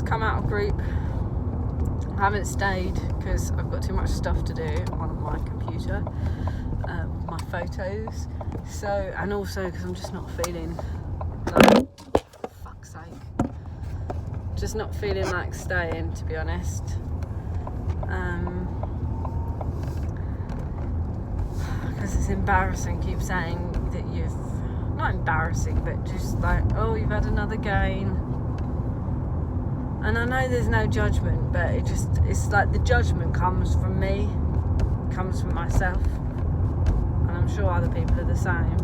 just come out of group. I haven't stayed because I've got too much stuff to do on my computer, my photos. So, and also because I'm just not feeling like, for fuck's sake, just not feeling like staying, to be honest. Because it's embarrassing, keep saying that you've, not embarrassing, but just like, oh, you've had another gain. And I know there's no judgment, but it's like the judgment comes from me, comes from myself, and I'm sure other people are the same.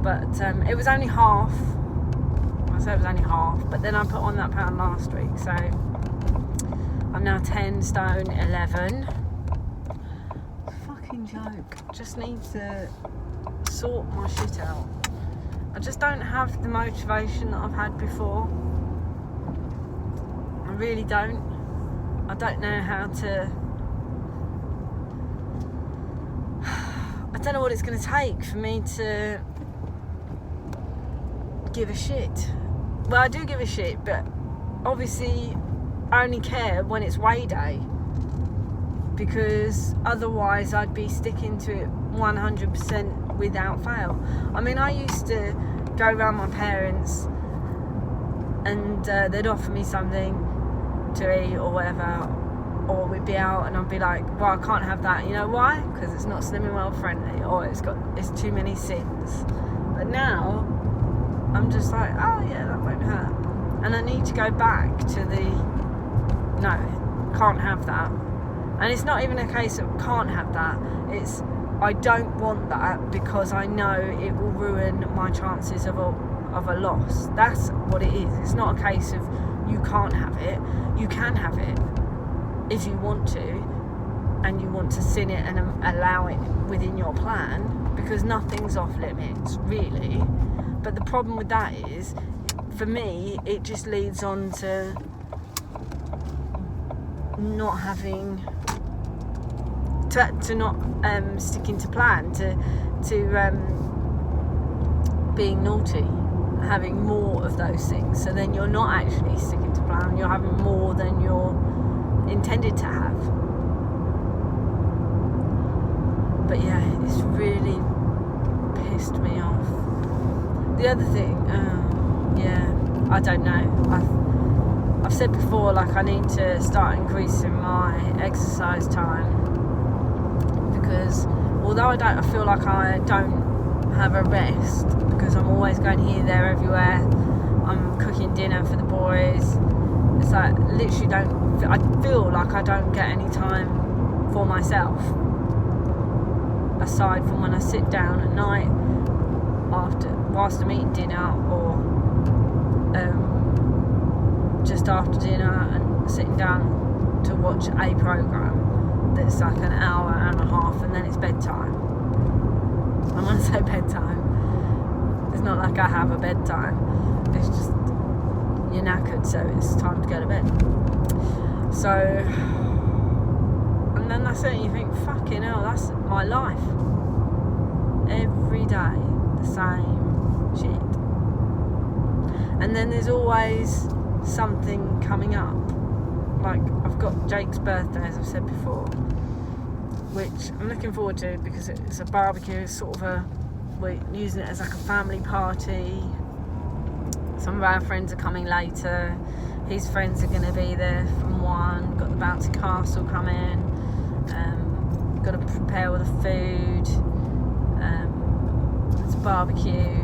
But it was only half. I say it was only half, but then I put on that pound last week, so I'm now 10 stone 11. Fucking joke. Just need to sort my shit out. I just don't have the motivation that I've had before. I really don't. I don't know how to. I don't know what it's going to take for me to give a shit. Well, I do give a shit, but obviously I only care when it's weigh day, because otherwise I'd be sticking to it 100% without fail. I mean, I used to go around my parents and they'd offer me something to eat or whatever, or we'd be out and I'd be like, well, I can't have that. You know why? Because it's not SlimmingWorld friendly, or it's too many sins. But now I'm just like, oh yeah, that won't hurt. And I need to go back to the, no, can't have that. And it's not even a case of can't have that, it's I don't want that because I know it will ruin my chances of a loss. That's what it is. It's not a case of you can't have it. You can have it if you want to, and you want to sin it and allow it within your plan, because nothing's off limits, really. But the problem with that is, for me, it just leads on to not having to not sticking to plan, to being naughty, having more of those things. So then you're not actually sticking to plan, you're having more than you're intended to have. But yeah, it's really pissed me off. The other thing, I don't know, I've said before, like, I need to start increasing my exercise time, because although I feel like I don't have a rest, because I'm always going here, there, everywhere. I'm cooking dinner for the boys. It's like, literally I feel like I don't get any time for myself, aside from when I sit down at night whilst I'm eating dinner, or just after dinner and sitting down to watch a programme that's like an hour and a half, and then it's bedtime. And when I say bedtime, it's not like I have a bedtime, it's just you're knackered, so it's time to go to bed. So, and then that's it, you think, fucking hell, that's my life. Every day, the same shit. And then there's always something coming up. Like, I've got Jake's birthday, as I've said before, which I'm looking forward to, because it's a barbecue. It's sort of we're using it as like a family party. Some of our friends are coming later. His friends are going to be there from 1. Got the bouncy castle coming. Got to prepare all the food. It's a barbecue.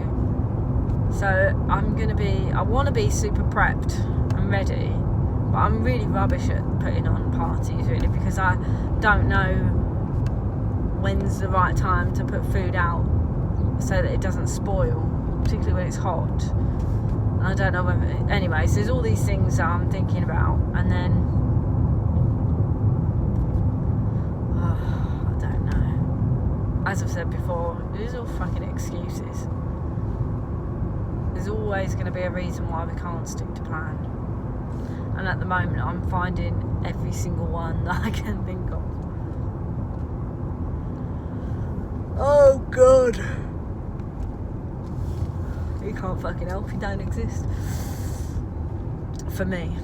So I want to be super prepped and ready, but I'm really rubbish at putting on parties, really, because I don't know when's the right time to put food out so that it doesn't spoil, particularly when it's hot. And I don't know whether, anyways, there's all these things that I'm thinking about, and then I don't know. As I've said before, these are all fucking excuses. There's always going to be a reason why we can't stick to plan. And at the moment, I'm finding every single one that I can think of. Oh, God. You can't fucking help, you don't exist. For me.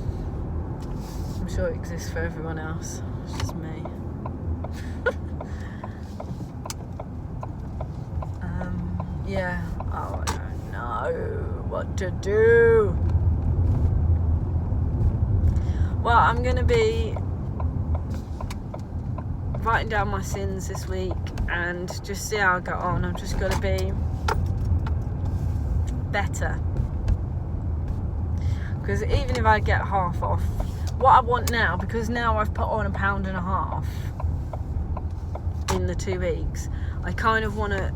I'm sure it exists for everyone else. It's just me. Yeah. Oh, I don't know what to do. Well, I'm going to be writing down my sins this week and just see how I get on. I'm just going to be better. Because even if I get half off, what I want now, because now I've put on £1.50 in the 2 weeks, I kind of want to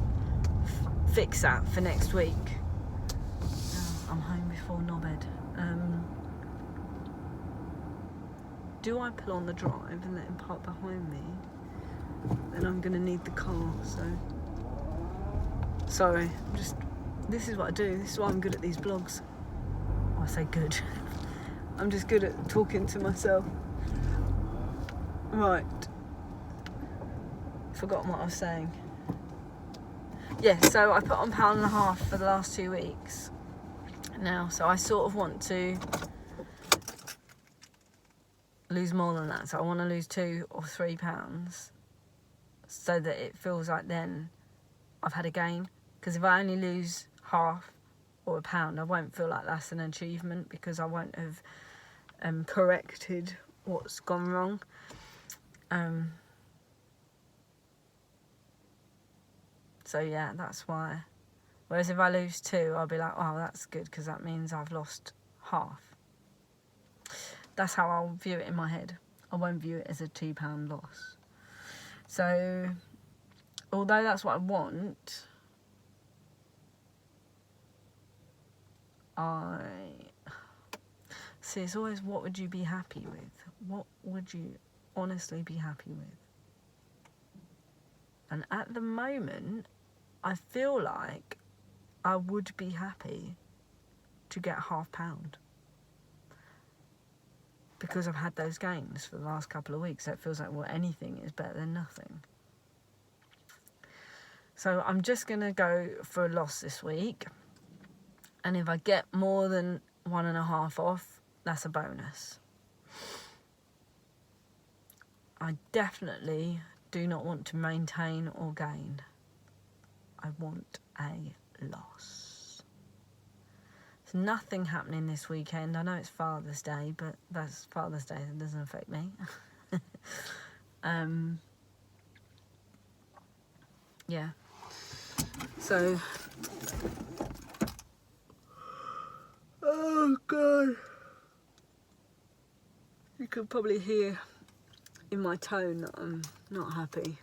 fix that for next week. I'm home before knobhead. Do I pull on the drive and let him park behind me? Then I'm going to need the car, so... Sorry, this is what I do. This is why I'm good at these vlogs. I say good. I'm just good at talking to myself. Right. Forgotten what I was saying. Yeah, so I put on £1.50 for the last 2 weeks now, so I sort of want to lose more than that. So I want to lose £2 or £3 so that it feels like then I've had a gain. Because if I only lose half or £1, I won't feel like that's an achievement, because I won't have corrected what's gone wrong. So yeah, that's why. Whereas if I lose 2, I'll be like, oh, that's good, because that means I've lost half. That's how I'll view it in my head. I won't view it as a £2 loss. So, although that's what I want, see, it's always, what would you be happy with? What would you honestly be happy with? And at the moment, I feel like I would be happy to get £0.50. Because I've had those gains for the last couple of weeks. So it feels like, well, anything is better than nothing. So I'm just going to go for a loss this week. And if I get more than 1.50 off, that's a bonus. I definitely do not want to maintain or gain. I want a loss. There's nothing happening this weekend. I know it's Father's Day, but that's Father's Day. That doesn't affect me. Yeah. So... Oh, God. You could probably hear in my tone that I'm not happy.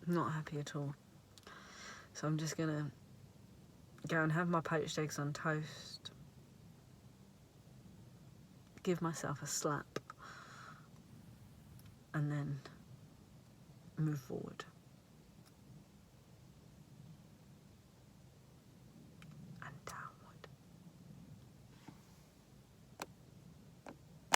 I'm not happy at all. So I'm just gonna go and have my poached eggs on toast. Give myself a slap. And then move forward.